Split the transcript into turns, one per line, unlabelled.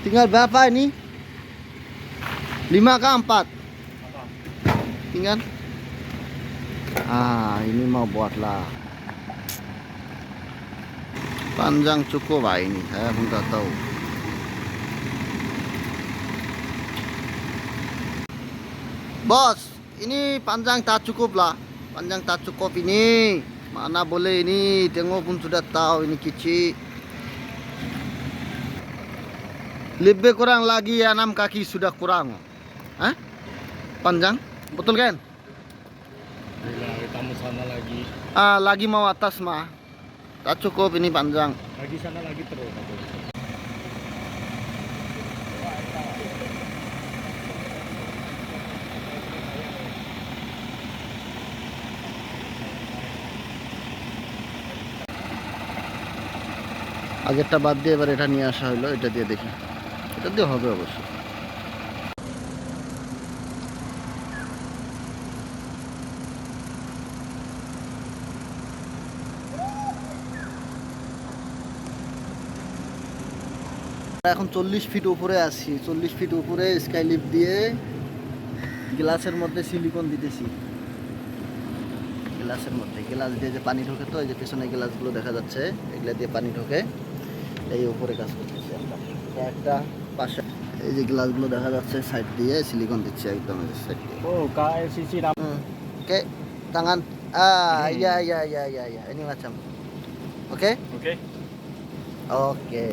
Tinggal berapa ini? 5 kah 4? Tinggal. Ini mau buatlah. Panjang cukup ini, saya pun tak tahu. Bos, ini panjang tak cukup lah. Panjang tak cukup ini. Mana boleh ini, tengok pun sudah tahu ini kecil. Lebih kurang lagi 6 kaki sudah kurang. Hah? Panjang? Betul kan?
Kita mau sana lagi.
Lagi mau atas mah. Tak cukup ini panjang.
Lagi sana lagi terus.
আগেরটা বাদ দিয়ে এবার এটা নিয়ে আসা হলো, এটা দিয়ে দেখি। এটা দিয়ে হবে অবশ্য। এখন 40 ফিট উপরে আছি, 40 ফিট উপরে স্কাই লিফট দিয়ে গ্লাসের মধ্যে সিলিকন দিতেছি। গ্লাসের মধ্যে গ্লাস দিয়ে যে পানি ঢোকে, তো এই যে পেছনে গ্লাসগুলো দেখা যাচ্ছে, এগুলা দিয়ে পানি ঢোকে। এই উপরে কাজ করতেছি আমরা। একটা পাশে এই যে গ্লাসগুলো দেখা যাচ্ছে, সাইড দিয়ে সিলিকন দিচ্ছি একদম সাইড দিয়ে।
KLCC
Oke, tangan. Iya. Ini macam. Oke?
Oke.
Oke.